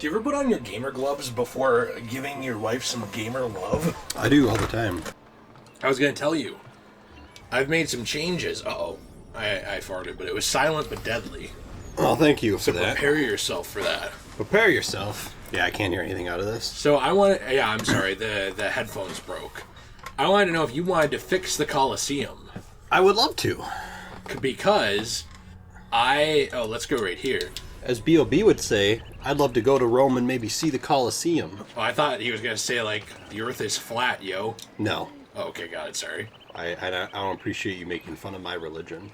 Do you ever put on your gamer gloves before giving your wife some gamer love? I do all the time. I was going to tell you. I've made some changes. Uh-oh. I farted, but it was silent but deadly. Well, thank you for So that. prepare yourself for that. Prepare yourself. Yeah, I can't hear anything out of this. So I want to... Yeah, I'm sorry. The headphones broke. I wanted to know if you wanted to fix the Colosseum. I would love to. Because Oh, let's go right here. As B.O.B. would say, I'd love to go to Rome and maybe see the Colosseum. Oh, I thought he was going to say, like, the Earth is flat, yo. No. Oh, okay, got it, sorry. I don't appreciate you making fun of my religion.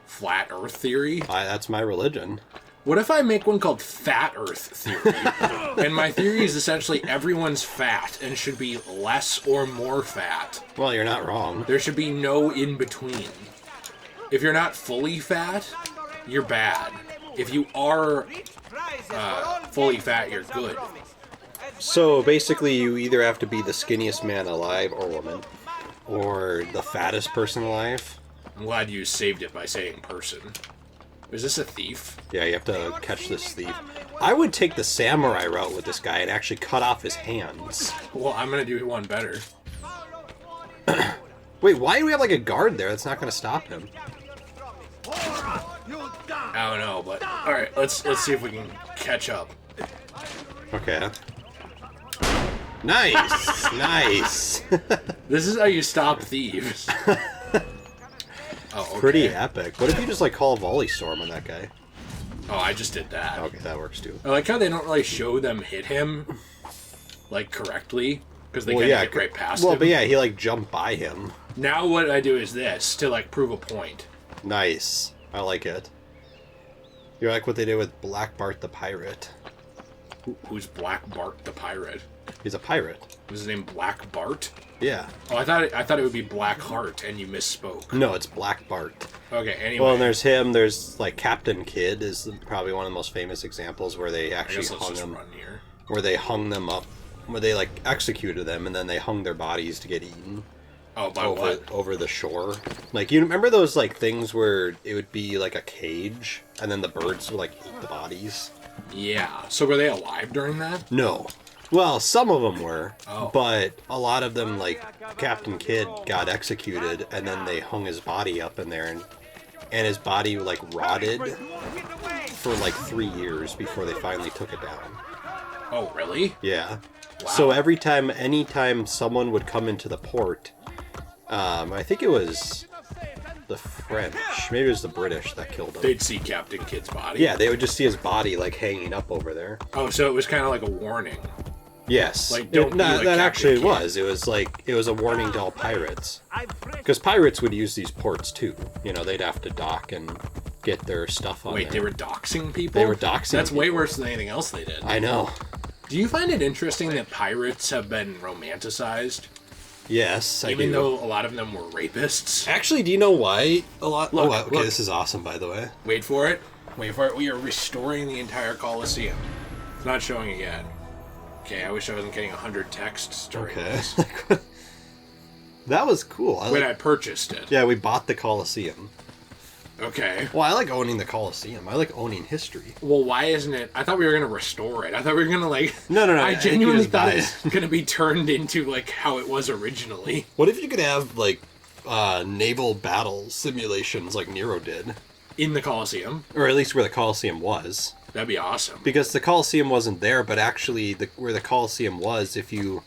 Flat Earth theory? That's my religion. What if I make one called Fat Earth theory? And my theory is essentially everyone's fat and should be less or more fat. Well, you're not wrong. There should be no in-between. If you're not fully fat, you're bad. If you are fully fat, you're good. So basically you either have to be the skinniest man alive or woman, or the fattest person alive. I'm glad you saved it by saying person. Is this a thief? Yeah, you have to catch this thief. I would take the samurai route with this guy and actually cut off his hands. Well, I'm going to do one better. Wait, why do we have like a guard there? That's not going to stop him. I don't know, but alright, let's see if we can catch up. Okay. Nice! Nice! This is how you stop thieves. Oh, okay. Pretty epic. What if you just like call a volley storm on that guy? Oh, I just did that. Okay, that works too. I like how they don't really show them hit him, like, correctly, because they get right past him. But yeah, he like jumped by him. Now what I do is this, to like prove a point. Nice. I like it. You're like what they did with Black Bart the Pirate. Who's Black Bart the Pirate? He's a pirate. Was his name Black Bart? Yeah. Oh, I thought it would be Black Heart, and you misspoke. No, it's Black Bart. Okay, anyway. Well, and there's him. There's like Captain Kidd is probably one of the most famous examples where they actually hung them. Where they hung them up, where they like executed them, and then they hung their bodies to get eaten. Oh, by what? Over the shore. Like, you remember those like things where it would be like a cage, and then the birds would like eat the bodies? Yeah. So were they alive during that? No. Well, some of them were, oh. But a lot of them, like Captain Kidd, got executed, and then they hung his body up in there, and his body like rotted for like 3 years before they finally took it down. Oh, really? Yeah. Wow. So anytime someone would come into the port, I think it was the French, maybe it was the British that killed him. They'd see Captain Kidd's body. Yeah, they would just see his body like hanging up over there. Oh, so it was kind of like a warning. Yes. Like, don't that actually was. It was a warning to all pirates. Because pirates would use these ports too. You know, they'd have to dock and get their stuff on there. Wait, they were doxing people? They were doxing That's people. way worse than anything else they did. I know. Do you find it interesting that pirates have been romanticized? Yes, I do. Even though a lot of them were rapists? Actually, do you know why a lot... Look, okay, this is awesome, by the way. Wait for it. Wait for it. We are restoring the entire Colosseum. It's not showing it yet. Okay, I wish I wasn't getting 100 texts during this. That was cool. When I purchased it. Yeah, we bought the Colosseum. Okay. Well, I like owning the Colosseum. I like owning history. Well, why isn't it... I thought we were going to restore it. I thought we were going to, like... No. I genuinely thought it was going to be turned into, like, how it was originally. What if you could have, like, naval battle simulations like Nero did? In the Colosseum? Or at least where the Colosseum was. That'd be awesome. Because the Colosseum wasn't there, but actually where the Colosseum was, if you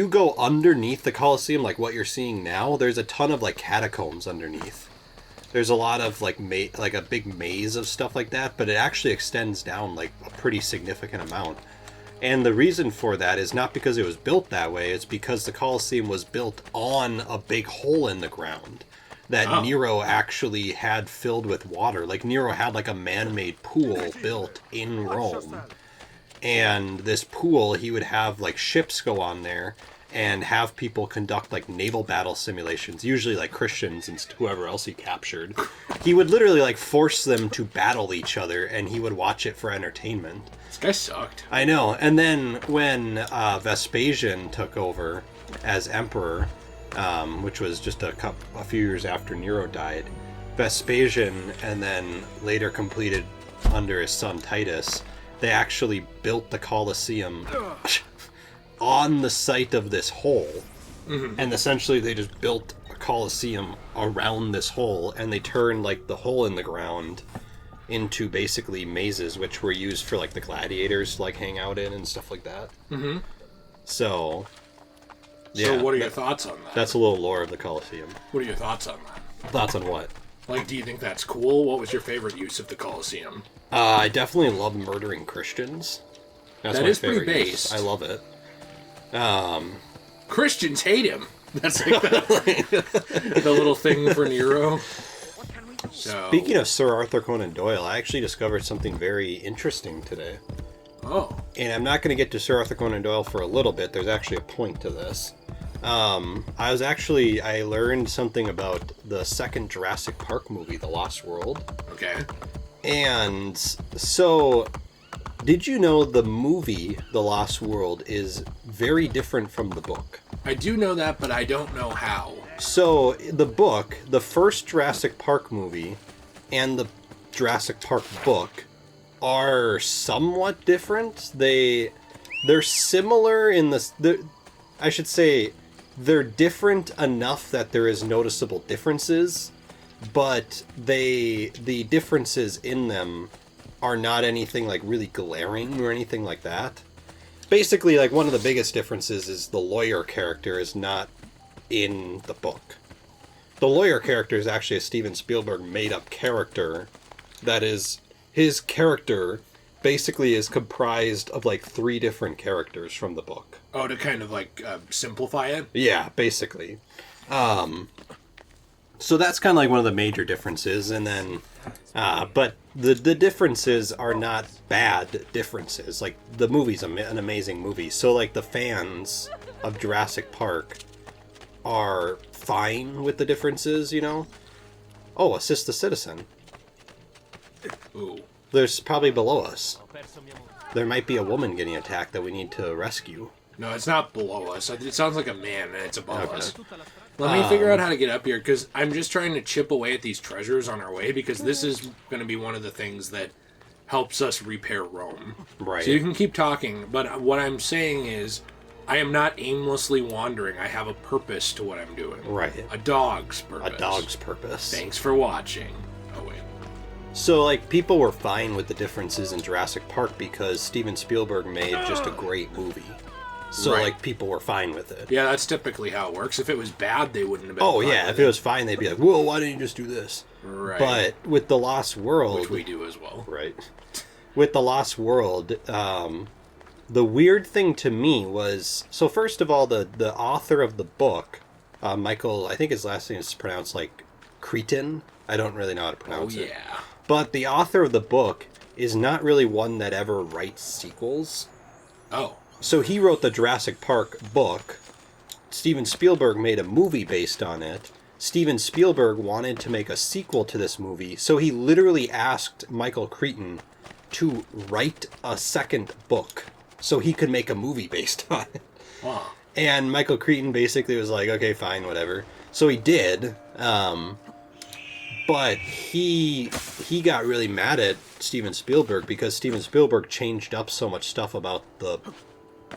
go underneath the Colosseum, like what you're seeing now, there's a ton of, like, catacombs underneath. There's a lot of, like a big maze of stuff like that, but it actually extends down, like, a pretty significant amount. And the reason for that is not because it was built that way, it's because the Colosseum was built on a big hole in the ground that Nero actually had filled with water. Like, Nero had, like, a man-made pool built in Rome. And this pool, he would have, like, ships go on there and have people conduct, like, naval battle simulations, usually, like, Christians and whoever else he captured. He would literally, like, force them to battle each other, and he would watch it for entertainment. This guy sucked. I know. And then when Vespasian took over as emperor, which was just a few years after Nero died, Vespasian, and then later completed under his son Titus, they actually built the Colosseum on the site of this hole. Mm-hmm. And essentially they just built a Colosseum around this hole, and they turned like the hole in the ground into basically mazes, which were used for like the gladiators to like hang out in and stuff like that. Mm-hmm. So what are your thoughts on that? That's a little lore of the Colosseum. What are your thoughts on that? Thoughts on what? Like, do you think that's cool? What was your favorite use of the Colosseum? I definitely love murdering Christians. That's that my is pretty favorite base. use. I love it. Christians hate him. That's like the little thing for Nero. So. Speaking of Sir Arthur Conan Doyle, I actually discovered something very interesting today. Oh. And I'm not going to get to Sir Arthur Conan Doyle for a little bit. There's actually a point to this. I learned something about the second Jurassic Park movie, The Lost World. Okay. And so, did you know the movie, The Lost World, is very different from the book? I do know that, but I don't know how. So, the book, the first Jurassic Park movie, and the Jurassic Park book are somewhat different. They're similar in the... I should say, they're different enough that there is noticeable differences, but the differences in them are not anything like really glaring or anything like that. Basically, like one of the biggest differences is the lawyer character is not in the book. The lawyer character is actually a Steven Spielberg made-up character. That is, his character basically is comprised of like 3 different characters from the book. Oh, to kind of like simplify it? Yeah, basically. So that's kind of like one of the major differences, and then, but the differences are not bad differences. Like, the movie's an amazing movie, so like the fans of Jurassic Park are fine with the differences, you know? Oh, assist the citizen. Ooh. There's probably below us. There might be a woman getting attacked that we need to rescue. No, it's not below us. It sounds like a man, and it's above us. Let me figure out how to get up here, because I'm just trying to chip away at these treasures on our way, because this is going to be one of the things that helps us repair Rome. Right. So you can keep talking, but what I'm saying is, I am not aimlessly wandering. I have a purpose to what I'm doing. Right. A dog's purpose. A dog's purpose. Thanks for watching. Oh, wait. So, like, people were fine with the differences in Jurassic Park because Steven Spielberg made just a great movie. So, Right. like, people were fine with it. Yeah, that's typically how it works. If it was bad, they wouldn't have been Oh, fine yeah, with if it was fine, they'd be like, well, why didn't you just do this? Right. But with The Lost World... Which we do as well. Right. With The Lost World, the weird thing to me was... So, first of all, the author of the book, Michael, I think his last name is pronounced, like, Cretin. I don't really know how to pronounce it. Yeah. But the author of the book is not really one that ever writes sequels. Oh. So he wrote the Jurassic Park book. Steven Spielberg made a movie based on it. Steven Spielberg wanted to make a sequel to this movie, so he literally asked Michael Crichton to write a second book so he could make a movie based on it. Wow. And Michael Crichton basically was like, okay, fine, whatever. So he did. But he got really mad at Steven Spielberg because Steven Spielberg changed up so much stuff about the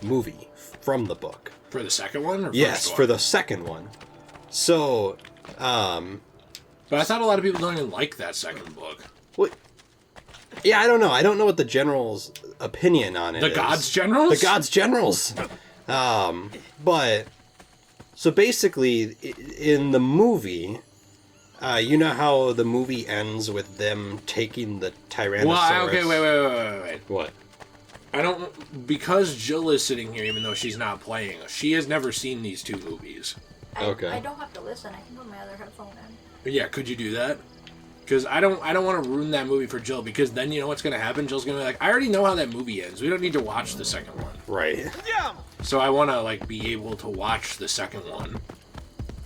movie from the book. For the second one? Or Yes, first one? for the second one. So, But I thought a lot of people don't even like that second book. well, yeah, I don't know. I don't know what the general's opinion on it The is. Gods Generals? The Gods Generals. But, so basically, in the movie... you know how the movie ends with them taking the Tyrannosaurus? Well, okay, wait. What? I don't... Because Jill is sitting here, even though she's not playing, she has never seen these 2 movies. Okay. I don't have to listen. I can put my other headphone in. But yeah, could you do that? Because I don't want to ruin that movie for Jill, because then you know what's going to happen? Jill's going to be like, I already know how that movie ends. We don't need to watch the second one. Right. So I want to, like, be able to watch the second one.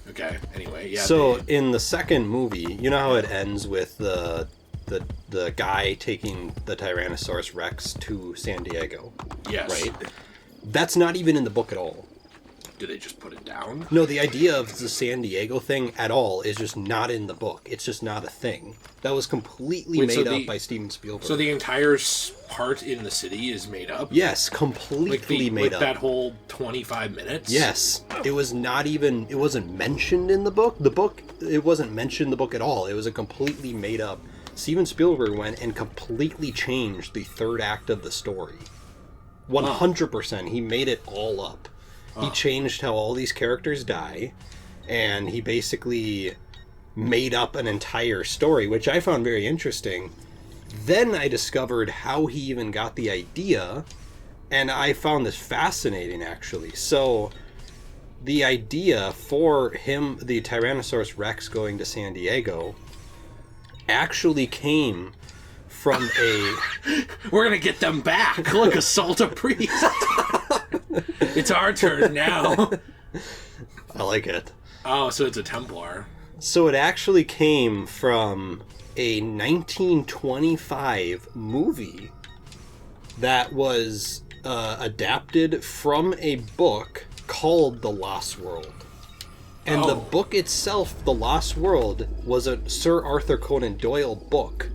Okay, anyway, yeah. So, in the second movie, you know how it ends with the guy taking the Tyrannosaurus Rex to San Diego? Yes. Right? That's not even in the book at all. do they just put it down? No, the idea of the San Diego thing at all is just not in the book. It's just not a thing. That was completely made up by Steven Spielberg. So the entire part in the city is made up? Yes, completely made up. That whole 25 minutes? Yes. It was not even... It wasn't mentioned in the book. It wasn't mentioned in the book at all. It was a completely made up... Steven Spielberg went and completely changed the third act of the story. 100%. He made it all up. He changed how all these characters die, and he basically made up an entire story, which I found very interesting. Then I discovered how he even got the idea, and I found this fascinating, actually. So, the idea for him, the Tyrannosaurus Rex going to San Diego, actually came from a... We're gonna get them back! Look, assault a priest! It's our turn now. I like it. Oh, so it's a Templar. So it actually came from a 1925 movie that was adapted from a book called The Lost World. And the book itself, The Lost World, was a Sir Arthur Conan Doyle book.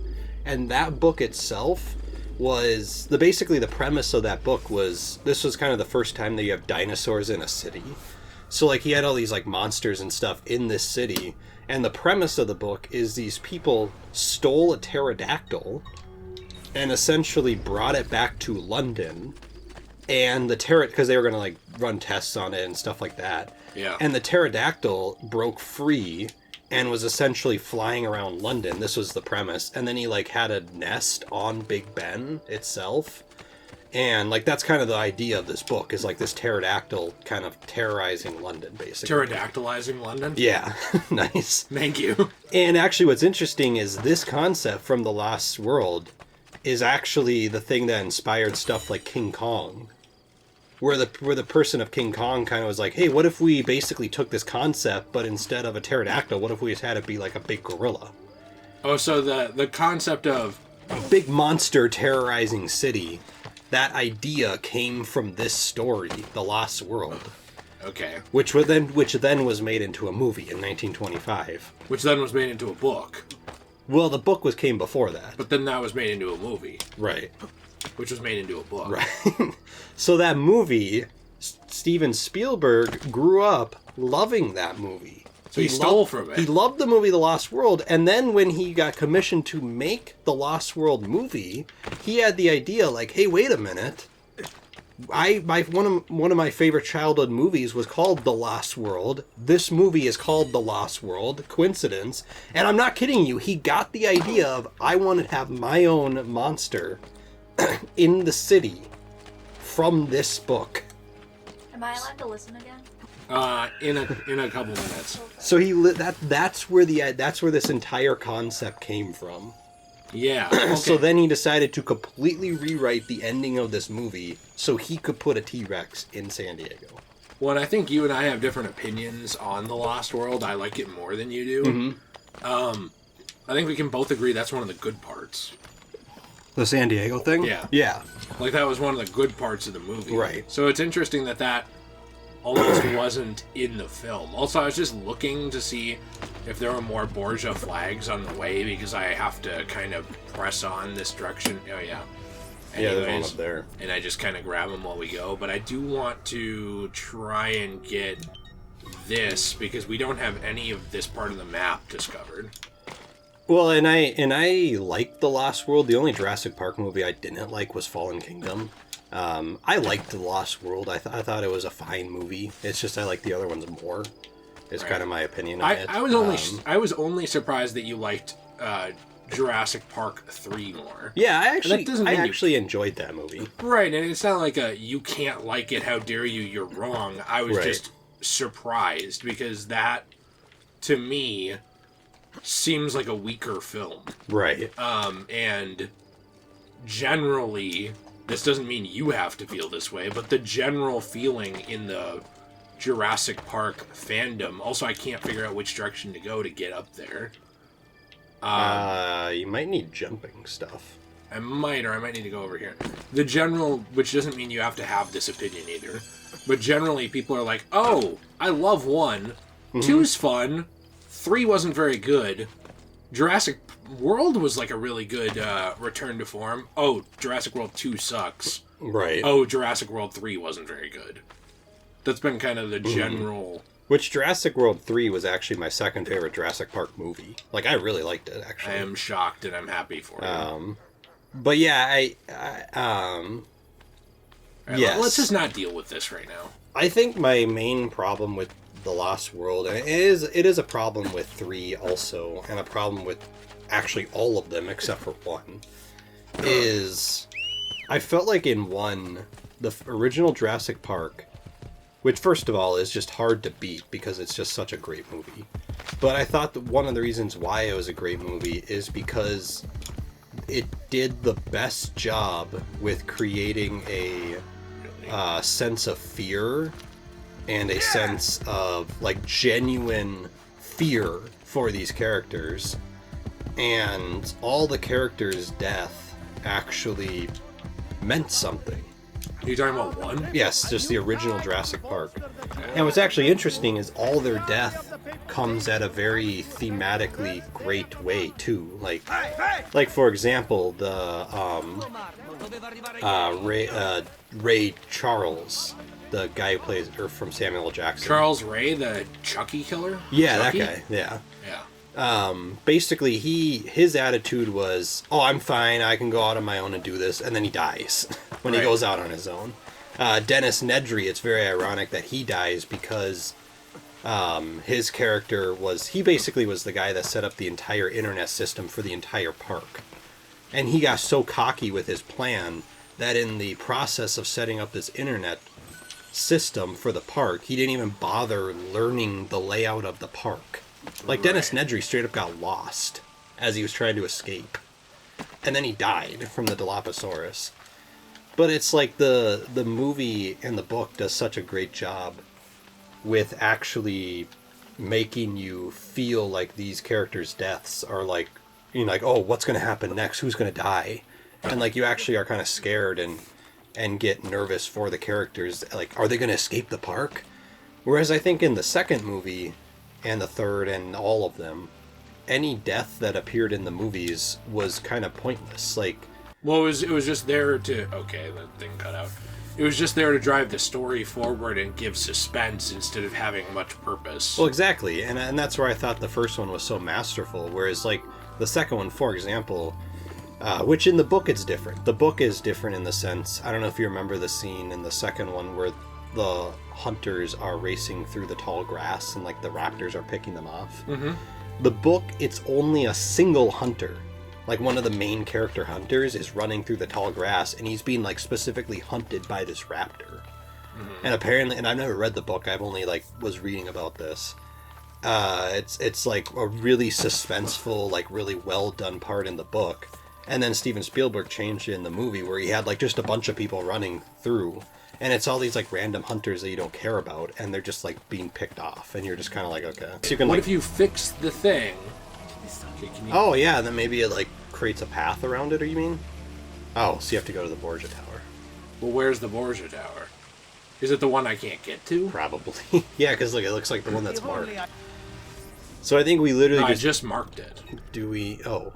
And that book itself was basically the premise of that book was this was kind of the first time that you have dinosaurs in a city. So like he had all these like monsters and stuff in this city, and the premise of the book is these people stole a pterodactyl and essentially brought it back to London, and the because they were going to like run tests on it and stuff like that. Yeah. And the pterodactyl broke free and was essentially flying around London. This was the premise. And then he like had a nest on Big Ben itself. And like that's kind of the idea of this book is like this pterodactyl kind of terrorizing London, basically. Pterodactylizing London? Yeah. Nice. Thank you. And actually what's interesting is this concept from The Lost World is actually the thing that inspired stuff like King Kong. Where the person of King Kong kind of was like, hey, what if we basically took this concept, but instead of a pterodactyl, what if we just had it be like a big gorilla? Oh, so the concept of a big monster terrorizing city, that idea came from this story, The Lost World. Okay. Which then was made into a movie in 1925. Which then was made into a book. Well, the book came before that. But then that was made into a movie. Right. Which was made into a book. Right. So that movie, Steven Spielberg grew up loving that movie. So he stole from it. He loved the movie The Lost World, and then when he got commissioned to make the Lost World movie, he had the idea like, hey, wait a minute. One of my favorite childhood movies was called The Lost World. This movie is called The Lost World. Coincidence. And I'm not kidding you. He got the idea of, I want to have my own monster in the city from this book. Am I allowed to listen again? In a couple minutes. So that's where this entire concept came from. Yeah. Okay. So then he decided to completely rewrite the ending of this movie so he could put a T-Rex in San Diego. Well, and I think you and I have different opinions on The Lost World. I like it more than you do. Mm-hmm. I think we can both agree that's one of the good parts. The San Diego thing? Yeah. Yeah. Like, that was one of the good parts of the movie. Right. So it's interesting that almost wasn't in the film. Also, I was just looking to see if there were more Borgia flags on the way, because I have to kind of press on this direction. Oh, yeah. Yeah, there's one up there. And I just kind of grab them while we go. But I do want to try and get this, because we don't have any of this part of the map discovered. Well, and I liked The Lost World. The only Jurassic Park movie I didn't like was Fallen Kingdom. I liked The Lost World. I thought it was a fine movie. It's just I like the other ones more. It's kind of my opinion on it. I was only surprised that you liked Jurassic Park 3 more. Yeah, I actually enjoyed that movie. Right, and it's not like you can't like it, how dare you, you're wrong. I was just surprised, because that, to me, seems like a weaker film. Right. And generally, this doesn't mean you have to feel this way, but the general feeling in the Jurassic Park fandom, also I can't figure out which direction to go to get up there. You might need jumping stuff. I might need to go over here. The general, which doesn't mean you have to have this opinion either, But generally, people are like, oh, I love 1. 2's fun. 3 wasn't very good. Jurassic World was like a really good return to form. Oh, Jurassic World 2 sucks. Right. Oh, Jurassic World 3 wasn't very good. That's been kind of the general... Which Jurassic World 3 was actually my second favorite Jurassic Park movie. Like, I really liked it, actually. I am shocked and I'm happy for you. But yeah, Right, yes. Let's just not deal with this right now. I think my main problem with The Lost World, and it is a problem with 3 also, and a problem with actually all of them except for 1, is I felt like in 1, the original Jurassic Park, which first of all is just hard to beat because it's just such a great movie. But I thought that one of the reasons why it was a great movie is because it did the best job with creating a sense of fear and a sense of like genuine fear for these characters, and all the characters' death actually meant something. Are you talking about 1? Yes, just the original Jurassic Park. And what's actually interesting is all their death comes at a very thematically great way too. Like for example, the Ray Charles, the guy who plays from Samuel L. Jackson. Charles Ray, the Chucky killer? Yeah, Chucky? that guy. Yeah. Yeah. Basically, his attitude was, "Oh, I'm fine. I can go out on my own and do this," and then he dies when he goes out on his own. Dennis Nedry, it's very ironic that he dies because his character he basically was the guy that set up the entire internet system for the entire park, and he got so cocky with his plan that in the process of setting up this internet system for the park, he didn't even bother learning the layout of the park. Like, Dennis Nedry straight up got lost as he was trying to escape. And then he died from the Dilophosaurus. But it's like the movie and the book does such a great job with actually making you feel like these characters' deaths are like, like, oh, what's going to happen next? Who's going to die? And like, you actually are kind of scared and get nervous for the characters. Like, are they going to escape the park? Whereas I think in the second movie and the third and all of them, any death that appeared in the movies was kind of pointless. Like, well, it was just there to... Okay, that thing cut out. It was just there to drive the story forward and give suspense instead of having much purpose. Well, exactly. And that's where I thought the first one was so masterful. Whereas, like, the second one, for example, which in the book it's different. The book is different in the sense... I don't know if you remember the scene in the second one where the hunters are racing through the tall grass and, like, the raptors are picking them off. Mm-hmm. The book, it's only a single hunter. Like, one of the main character hunters is running through the tall grass, and he's being, like, specifically hunted by this raptor. Mm-hmm. And apparently, and I've never read the book, I've only, like, was reading about this. It's like, a really suspenseful, like, really well-done part in the book. And then Steven Spielberg changed it in the movie, where he had, like, just a bunch of people running through. And it's all these, like, random hunters that you don't care about, and they're just, like, being picked off. And you're just kind of like, okay. So you can, what like, if you fix the thing? Okay, oh, yeah, then maybe it, like, creates a path around it, or you mean? Oh, so you have to go to the Borgia Tower. Well, where's the Borgia Tower? Is it the one I can't get to? Probably. Yeah, because, look, it looks like the one that's marked. So I think we literally I just marked it. Do we... Oh.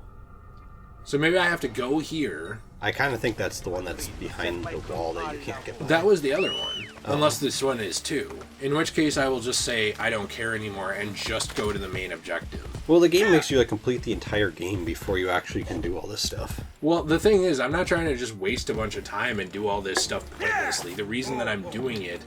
So maybe I have to go here. I kind of think that's the one that's behind the wall that you can't get by. That was the other one. Unless this one is too. In which case I will just say I don't care anymore and just go to the main objective. Well, the game makes you, like, complete the entire game before you actually can do all this stuff. Well, the thing is, I'm not trying to just waste a bunch of time and do all this stuff pointlessly. The reason that I'm doing it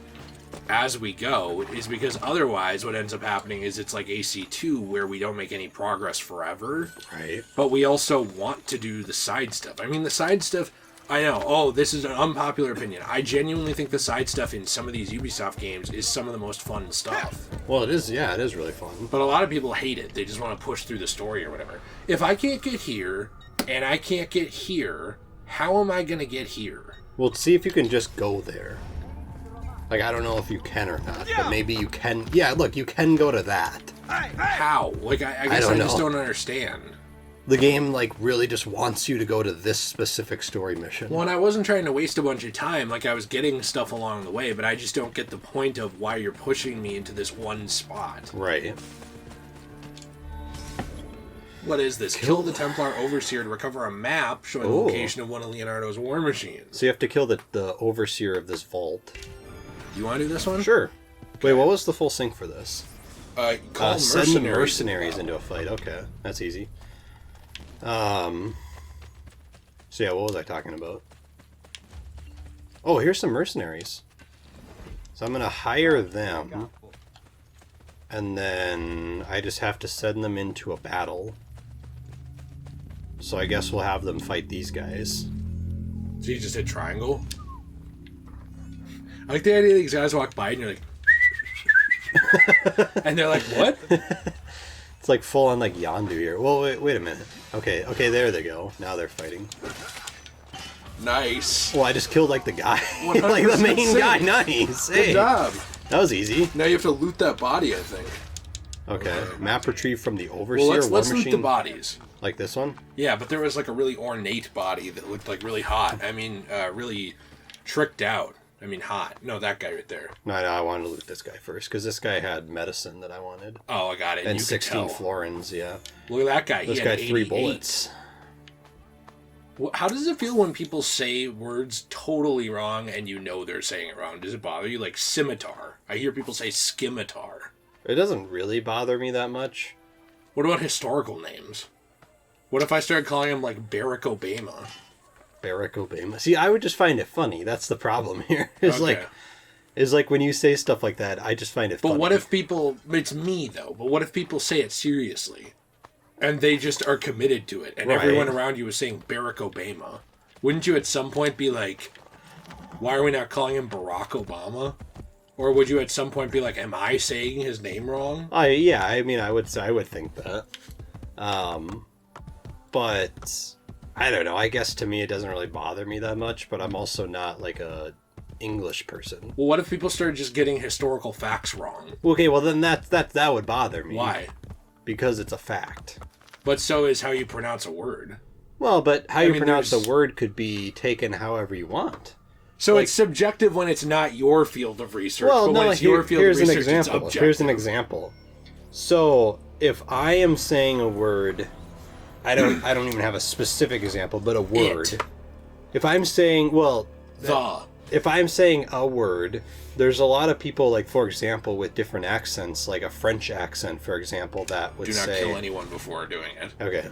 as we go is because otherwise what ends up happening is it's like AC2 where we don't make any progress forever. Right. But we also want to do the side stuff. I mean, the side stuff, I know, oh, this is an unpopular opinion. I genuinely think the side stuff in some of these Ubisoft games is some of the most fun stuff. Well, it is, yeah, it is really fun. But a lot of people hate it. They just want to push through the story or whatever. If I can't get here, and I can't get here, how am I going to get here? Well, see if you can just go there. Like, I don't know if you can or not, but maybe you can. Yeah, look, you can go to that. How? Like, I guess I just don't understand. The game, like, really just wants you to go to this specific story mission. Well, and I wasn't trying to waste a bunch of time. Like, I was getting stuff along the way, but I just don't get the point of why you're pushing me into this one spot. Right. What is this? Kill the Templar Overseer to recover a map showing the location of one of Leonardo's war machines. So you have to kill the Overseer of this vault. You want to do this one? Sure. Okay. Wait, what was the full sync for this? Call send the mercenaries into a fight. Okay, that's easy. So yeah, what was I talking about? Oh, here's some mercenaries. So I'm gonna hire them, and then I just have to send them into a battle. So I guess we'll have them fight these guys. So you just hit triangle? I like the idea that these guys walk by and you're like... and they're like, what? It's like full on like Yondu here. Well, wait a minute. Okay, there they go. Now they're fighting. Nice. Well, I just killed like the guy. Like the main guy. Nice. Good job. That was easy. Now you have to loot that body, I think. Okay. Map retrieved from the Overseer. Well, let's loot the bodies. Like this one? Yeah, but there was like a really ornate body that looked like really hot. I mean, really tricked out. I mean, hot. No, that guy right there. No, I wanted to loot this guy first, because this guy had medicine that I wanted. Oh, I got it. And you 16 florins, yeah. Look at that guy. This he guy had had 3 88. bullets. How does it feel when people say words totally wrong and you know they're saying it wrong? Does it bother you? Like scimitar. I hear people say scimitar. It doesn't really bother me that much. What about historical names? What if I started calling him like Barack Obama? Barack Obama. See, I would just find it funny. That's the problem here. It's Okay. like when you say stuff like that, I just find it funny. But what if people... It's me, though. But what if people say it seriously? And they just are committed to it. And everyone around you is saying Barack Obama. Wouldn't you at some point be like, why are we not calling him Barack Obama? Or would you at some point be like, am I saying his name wrong? Yeah, I mean, I would think that. But I don't know. I guess to me it doesn't really bother me that much, but I'm also not like a English person. Well, what if people started just getting historical facts wrong? Okay, well then that would bother me. Why? Because it's a fact. But so is how you pronounce a word. Well, but how you pronounce a word could be taken however you want. So it's subjective when it's not your field of research. Well, but no, when it's your field here's of an research, example. it's objective. Here's an example. So if I am saying a word, I don't even have a specific example, but a word. If I'm saying, if I'm saying a word, there's a lot of people, like, for example, with different accents, like a French accent, for example, that would say... Do not kill anyone before doing it. Okay.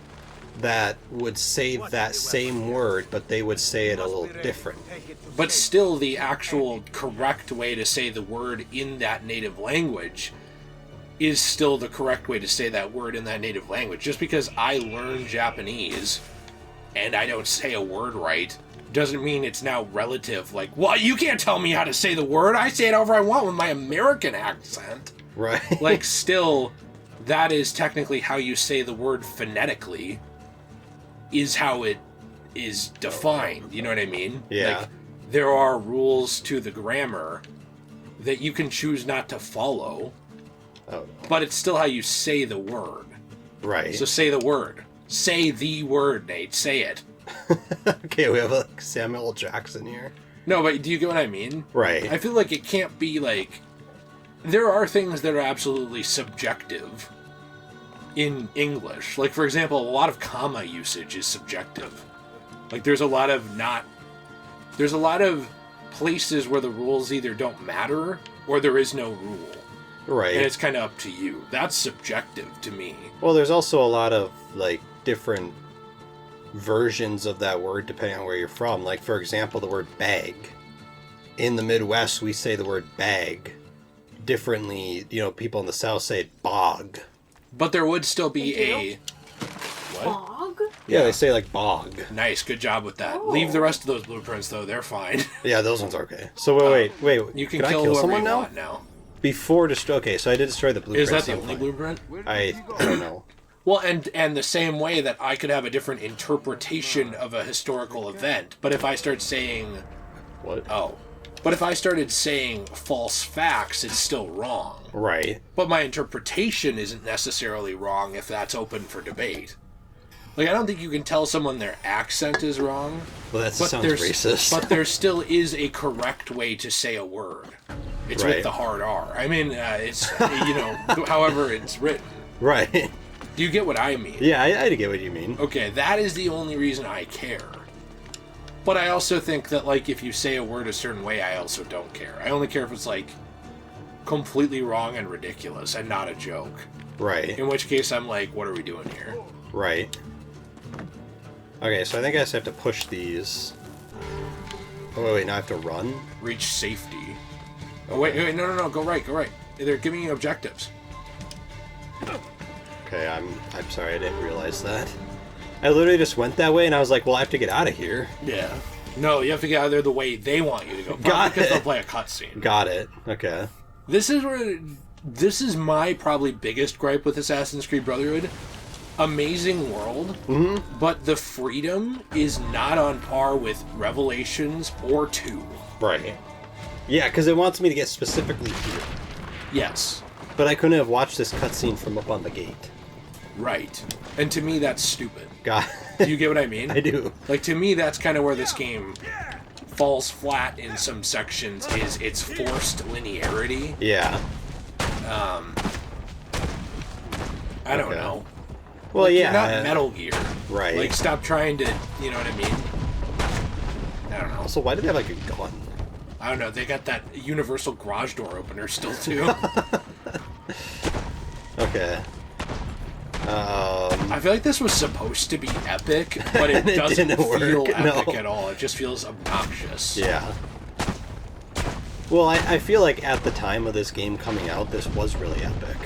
That would say that same word, but they would say it a little different. But still, the actual correct way to say the word in that native language is still the correct way to say that word in that native language. Just because I learn Japanese and I don't say a word right doesn't mean it's now relative. Like, well, you can't tell me how to say the word. I say it however I want with my American accent. Right. Like, still, that is technically how you say the word phonetically, is how it is defined. You know what I mean? Yeah. Like, there are rules to the grammar that you can choose not to follow, but it's still how you say the word. Right. So say the word. Say the word, Nate. Say it. Okay, we have like Samuel L. Jackson here. No, but do you get what I mean? Right. I feel like it can't be like... There are things that are absolutely subjective in English. Like, for example, a lot of comma usage is subjective. Like, there's a lot of places where the rules either don't matter or there is no rule. Right. And it's kind of up to you. That's subjective to me. Well, there's also a lot of, like, different versions of that word depending on where you're from. Like, for example, the word bag. In the Midwest, we say the word bag differently. You know, people in the South say bog. But there would still be a... What? Bog? Yeah, they say, like, bog. Nice, good job with that. Oh. Leave the rest of those blueprints, though. They're fine. Yeah, those ones are okay. So, wait. You can I kill kill whoever someone you now? want now. Before destroy... Okay, so I did destroy the blueprint. Is that the only blueprint? I don't know. Well, and the same way that I could have a different interpretation of a historical event, but if I start saying... What? Oh. But if I started saying false facts, it's still wrong. Right. But my interpretation isn't necessarily wrong if that's open for debate. Like, I don't think you can tell someone their accent is wrong. Well, that sounds there's, racist. But there still is a correct way to say a word. It's Right. with the hard R. I mean, it's, however it's written. Right. Do you get what I mean? Yeah, I get what you mean. Okay, that is the only reason I care. But I also think that, like, if you say a word a certain way, I also don't care. I only care if it's, like, completely wrong and ridiculous and not a joke. Right. In which case, I'm like, what are we doing here? Right. Okay, so I think I just have to push these. Oh, wait, now I have to run? Reach safety. Oh, wait, no, go right. They're giving you objectives. Okay, I'm sorry, I didn't realize that. I literally just went that way, and I was like, well, I have to get out of here. Yeah. No, you have to get out of there the way they want you to go. Got because it. they'll play a cutscene. Got it. Okay. This is my probably biggest gripe with Assassin's Creed Brotherhood. Amazing world, but the freedom is not on par with Revelations or 2. Right. Yeah, because it wants me to get specifically here. Yes. But I couldn't have watched this cutscene from up on the gate. Right. And to me, that's stupid. Got Do you get what I mean? I do. Like, to me, that's kind of where this game falls flat in some sections, is its forced linearity. Yeah. I don't Okay. know. Well, Like, yeah. You're not Metal Gear. Right. Like, stop trying to, you know what I mean? I don't know. Also, why do they have, like, a gun? I don't know. They got that universal garage door opener still, too. Okay. I feel like this was supposed to be epic, but it It doesn't didn't work, feel epic no. at all. It just feels obnoxious. Yeah. Well, I feel like at the time of this game coming out, this was really epic.